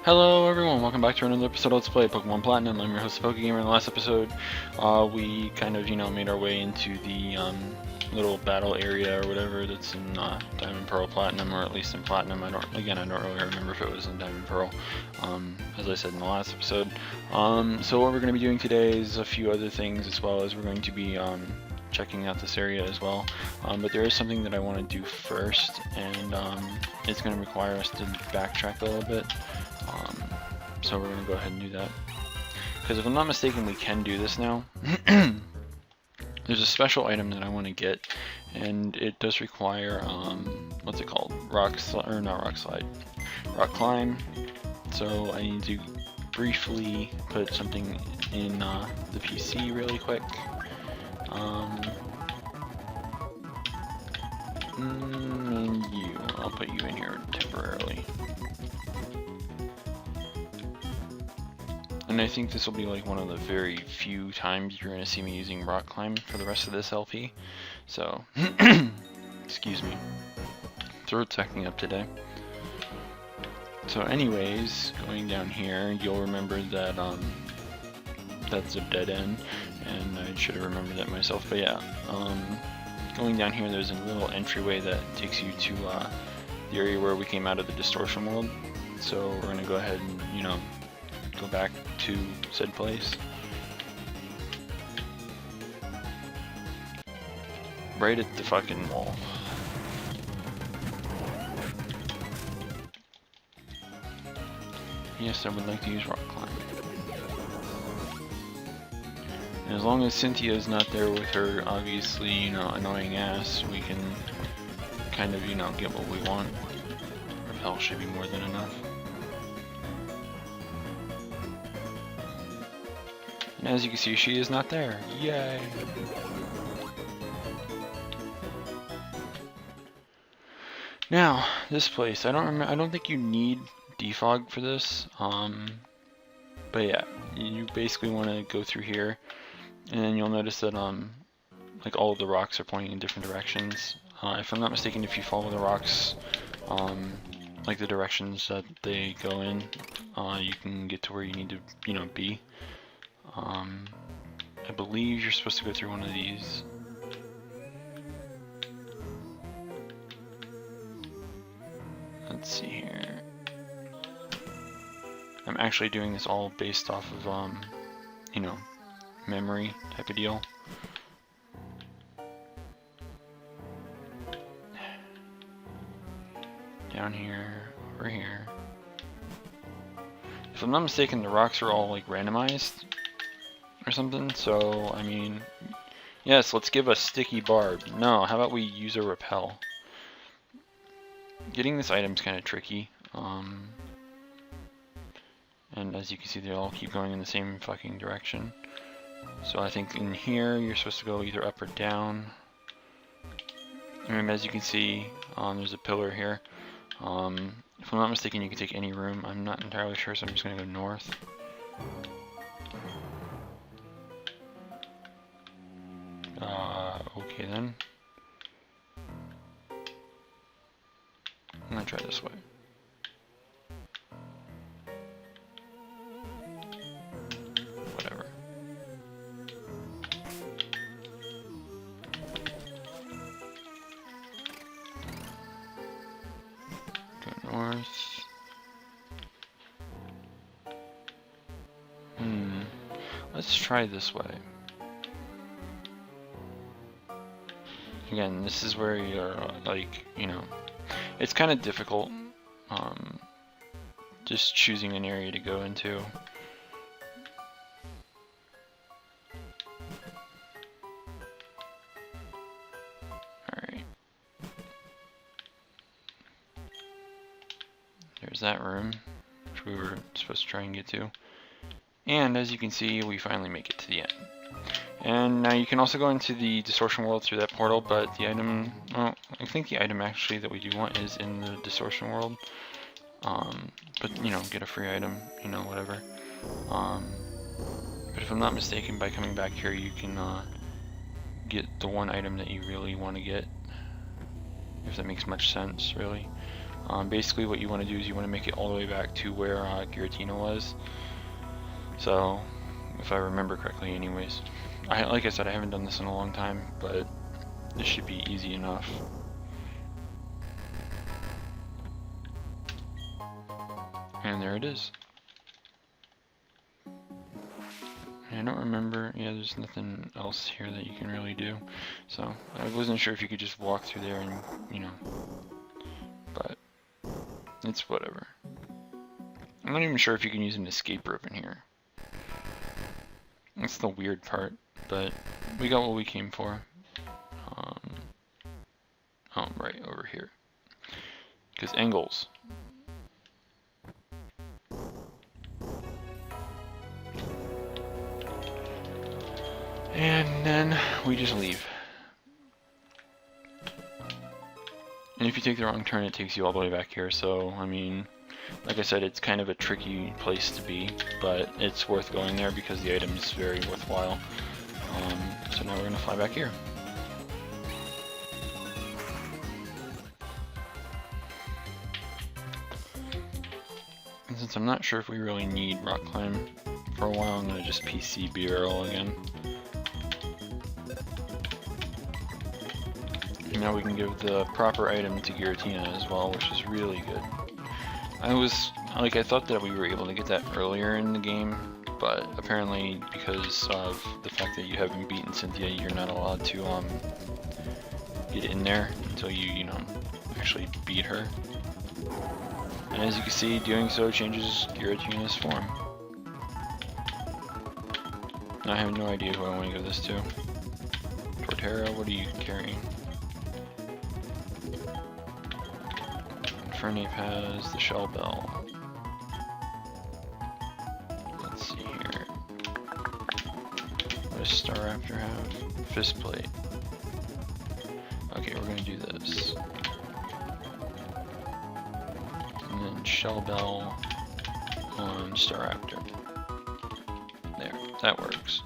Hello everyone, welcome back to another episode of Let's Play Pokemon Platinum. I'm your host, PokeGamer. In the last episode, we kind of, made our way into the little battle area or whatever that's in Diamond Pearl Platinum, or at least in Platinum. I don't really remember if it was in Diamond Pearl, as I said in the last episode. So what we're going to be doing today is a few other things, as well as we're going to be checking out this area as well. But there is something that I want to do first, and it's going to require us to backtrack a little bit. So we're going to go ahead and do that. Because if I'm not mistaken, we can do this now. There's a special item that I want to get, and it does require, what's it called? Rock climb. So I need to briefly put something in the PC really quick. And I'll put you in here temporarily. And I think this will be like one of the very few times you're going to see me using Rock Climb for the rest of this LP. So, excuse me. Throat's acting up today. So anyways, going down here, you'll remember that that's a dead end, and I should have remembered that myself. But yeah, going down here, there's a little entryway that takes you to the area where we came out of the Distortion World. So we're going to go ahead and, go back to said place. Right at the fucking wall. Yes, I would like to use Rock Climb. And as long as Cynthia's not there with her, obviously, annoying ass, we can kind of, get what we want. Repel should be more than enough. And as you can see, she is not there. Yay! Now, this place, I don't think you need defog for this. But yeah, you basically want to go through here, and then you'll notice that like all of the rocks are pointing in different directions. If I'm not mistaken, if you follow the rocks, like the directions that they go in, you can get to where you need to, be. I believe you're supposed to go through one of these. Let's see here. I'm actually doing this all based off of, memory type of deal. Down here, over here. If I'm not mistaken, the rocks are all like randomized or something, so I mean, yes, let's give a sticky barb. No, how about we use a repel? Getting this item's kind of tricky, and as you can see, they all keep going in the same fucking direction. So I think in here you're supposed to go either up or down. And as you can see, there's a pillar here. If I'm not mistaken, you can take any room. I'm not entirely sure, so I'm just gonna go north. Okay then. I'm gonna try this way. Whatever. Go north. Let's try this way. Again, this is where you're, like, it's kind of difficult, just choosing an area to go into. Alright. There's that room, which we were supposed to try and get to. And as you can see, we finally make it to the end. And now you can also go into the Distortion World through that portal, but the item, well, I think the item actually that we do want is in the Distortion World. But, get a free item, whatever. But if I'm not mistaken, by coming back here, you can get the one item that you really want to get. If that makes much sense, really. Basically what you want to do is you want to make it all the way back to where Giratina was. So, if I remember correctly anyways. Like I said, I haven't done this in a long time, but this should be easy enough. And there it is. I don't remember, yeah, there's nothing else here that you can really do. So, I wasn't sure if you could just walk through there and, you know, but it's whatever. I'm not even sure if you can use an escape rope in here. That's the weird part, but we got what we came for. Oh, right, over here. Because angles. And then we just leave. And if you take the wrong turn, it takes you all the way back here, so, I mean, like I said, it's kind of a tricky place to be, but it's worth going there because the item is very worthwhile. So now we're going to fly back here. And since I'm not sure if we really need rock climb for a while, I'm going to just PC barrel again. And now we can give the proper item to Giratina as well, which is really good. I thought that we were able to get that earlier in the game, but apparently because of the fact that you haven't beaten Cynthia, you're not allowed to get in there until you know, actually beat her. And as you can see, doing so changes Giratina's form. And I have no idea who I want to give this to. Torterra, what are you carrying? Fernape has the Shell Bell. Let's see here. What does Staraptor have? Fist Plate. Okay, we're gonna do this. And then Shell Bell on Staraptor. There, that works.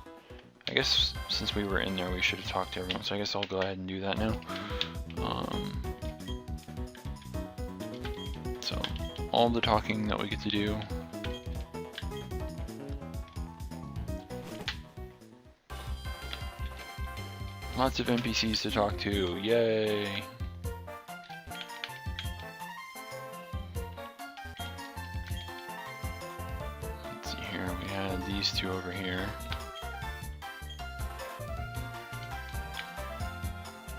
I guess since we were in there, we should have talked to everyone, so I guess I'll go ahead and do that now. So, all the talking that we get to do. Lots of NPCs to talk to, yay! Let's see here, we had these two over here.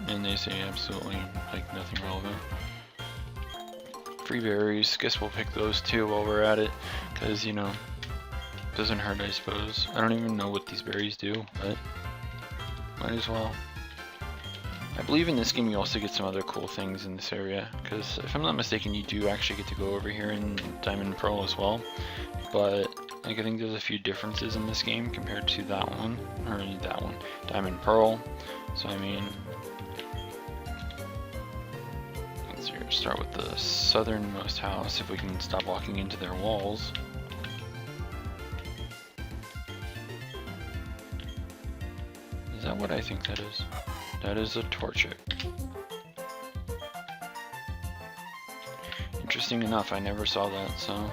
And they say absolutely, like, nothing relevant. Free berries, guess we'll pick those two while we're at it, because, you know, doesn't hurt, I suppose. I don't even know what these berries do, but might as well. I believe in this game you also get some other cool things in this area, because if I'm not mistaken you do actually get to go over here in Diamond and Pearl as well, but like I think there's a few differences in this game compared to that one, Diamond and Pearl. So I mean, let's start with the southernmost house, if we can stop walking into their walls. Is that what I think that is? That is a Torchic. Interesting enough, I never saw that, so.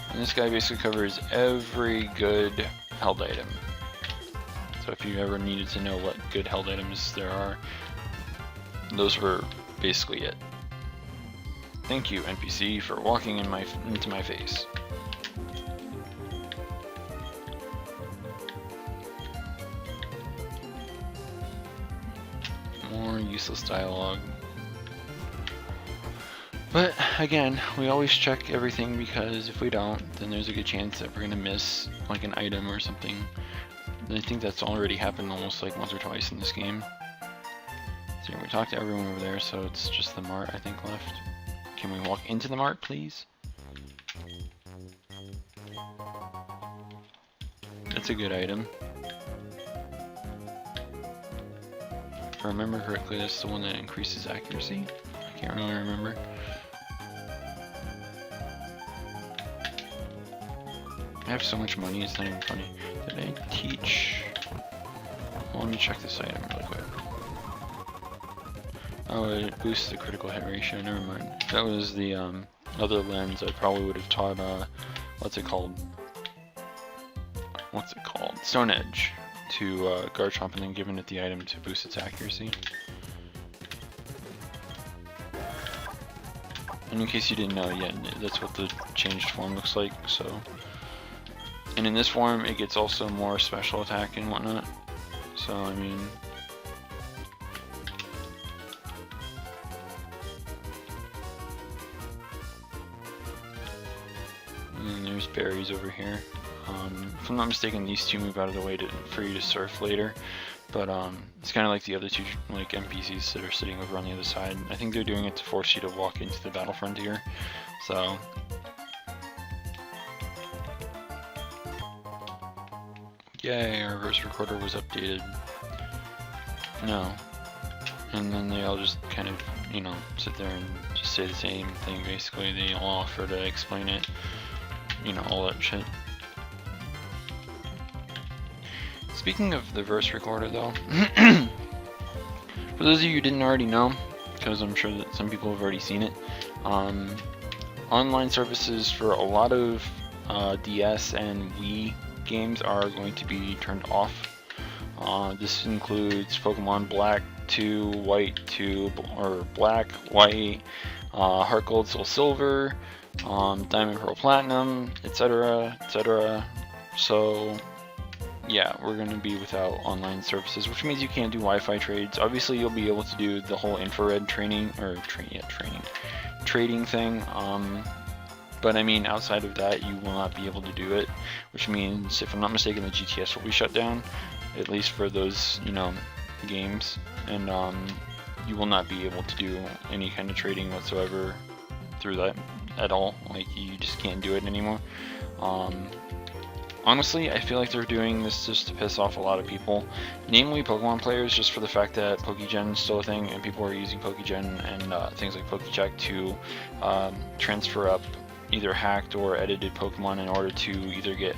And this guy basically covers every good held item. So if you ever needed to know what good held items there are, those were basically it. Thank you, NPC, for walking into my face. More useless dialogue. But again, we always check everything, because if we don't, then there's a good chance that we're gonna miss like an item or something. And I think that's already happened almost like once or twice in this game. So we talked to everyone over there, so it's just the mart I think left. Can we walk into the mart, please? That's a good item. If I remember correctly, that's the one that increases accuracy. I can't really remember. I have so much money, it's not even funny. Did I teach? Well, let me check this item really quick. Oh, it boosts the critical hit ratio. Never mind. If that was the other lens, I probably would have taught what's it called? Stone Edge to Garchomp and then given it the item to boost its accuracy. And in case you didn't know yet, that's what the changed form looks like. So, and in this form, it gets also more special attack and whatnot. So I mean. And there's berries over here. If I'm not mistaken, these two move out of the way for you to surf later, but it's kind of like the other two like NPCs that are sitting over on the other side. I think they're doing it to force you to walk into the battle frontier. So yay, our verse recorder was updated. No. And then they all just kind of, you know, sit there and just say the same thing basically. They all offer to explain it, you know, all that shit. Speaking of the verse recorder though, for those of you who didn't already know, because I'm sure that some people have already seen it, online services for a lot of DS and Wii games are going to be turned off. This includes Pokemon Black 2, White 2, or Black, White, HeartGold, Soul Silver, Diamond, Pearl, Platinum, etc., etc. So yeah, we're going to be without online services, which means you can't do Wi-Fi trades. Obviously, you'll be able to do the whole infrared trading thing. But I mean, outside of that, you will not be able to do it, which means, if I'm not mistaken, the GTS will be shut down, at least for those, you know, games, and you will not be able to do any kind of trading whatsoever through that at all. Like, you just can't do it anymore. Honestly, I feel like they're doing this just to piss off a lot of people, namely Pokemon players, just for the fact that PokeGen is still a thing and people are using PokeGen and things like PokeCheck to transfer up either hacked or edited Pokemon in order to either get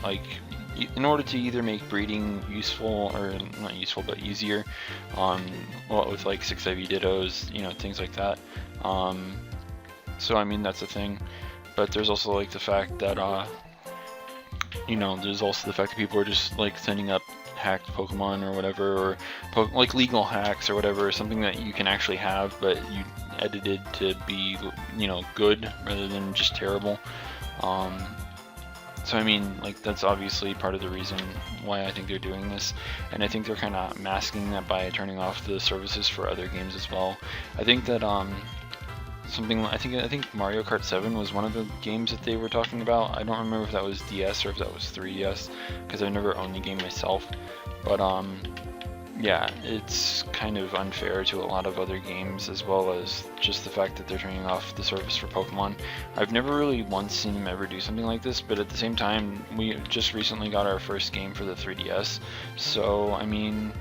either make breeding useful, or not useful but easier, with like 6 IV Dittos, you know, things like that. So I mean, that's a thing, but there's also like the fact that you know, there's also the fact that people are just like sending up hacked Pokemon or whatever, or like legal hacks or whatever, something that you can actually have but you edited to be, you know, good rather than just terrible. So I mean, like, that's obviously part of the reason why I think they're doing this, and I think they're kind of masking that by turning off the services for other games as well. I think that I think Mario Kart 7 was one of the games that they were talking about. I don't remember if that was DS or if that was 3DS, because I never owned the game myself. But yeah, it's kind of unfair to a lot of other games, as well as just the fact that they're turning off the service for Pokemon. I've never really once seen them ever do something like this, but at the same time, we just recently got our first game for the 3DS, so I mean,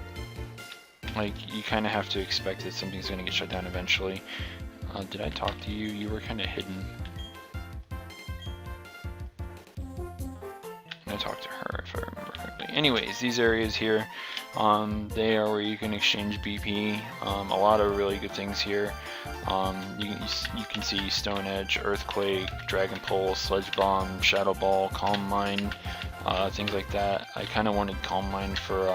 like, you kind of have to expect that something's going to get shut down eventually. Did I talk to you? You were kind of hidden. I talked to her, if I remember correctly. Anyways, these areas here, they are where you can exchange BP. A lot of really good things here. You can see Stone Edge, Earthquake, Dragon Pulse, Sledge Bomb, Shadow Ball, Calm Mind, things like that. I kind of wanted Calm Mind for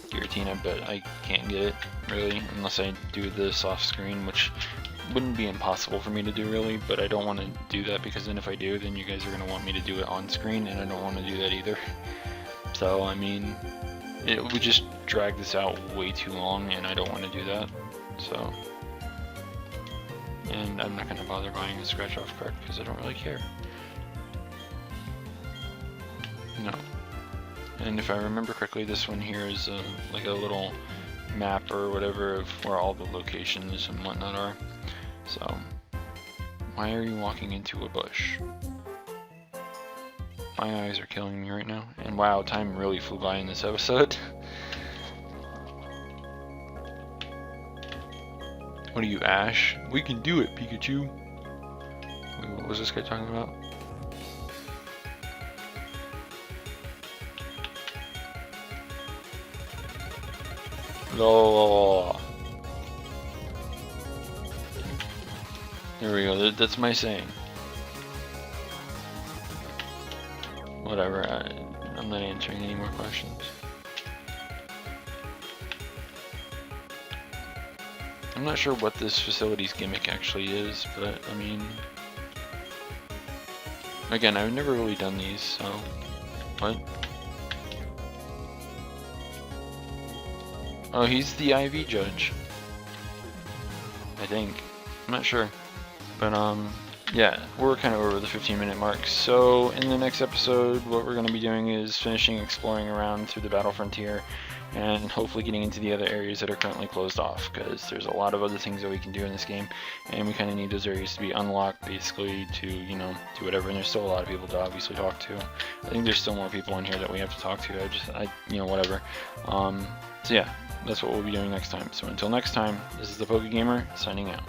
Giratina, but I can't get it really unless I do this off screen, which wouldn't be impossible for me to do really, but I don't want to do that, because then if I do, then you guys are going to want me to do it on screen, and I don't want to do that either. So I mean, it would just drag this out way too long, and I don't want to do that. So, and I'm not going to bother buying a scratch off card because I don't really care. No. And if I remember correctly, this one here is like a little map or whatever of where all the locations and whatnot are. So, why are you walking into a bush? My eyes are killing me right now. And wow, time really flew by in this episode. What are you, Ash? We can do it, Pikachu. Wait, what was this guy talking about? No. There we go. That's my saying. Whatever. I'm not answering any more questions. I'm not sure what this facility's gimmick actually is, but I mean, again, I've never really done these, so what? Oh, he's the IV judge, I think. I'm not sure, but yeah, we're kind of over the 15-minute mark. So in the next episode, what we're going to be doing is finishing exploring around through the battle frontier, and hopefully getting into the other areas that are currently closed off, because there's a lot of other things that we can do in this game, and we kind of need those areas to be unlocked basically to, you know, do whatever. And there's still a lot of people to obviously talk to. I think there's still more people in here that we have to talk to. You know, whatever. So yeah, that's what we'll be doing next time. So until next time, this is the PokeGamer signing out.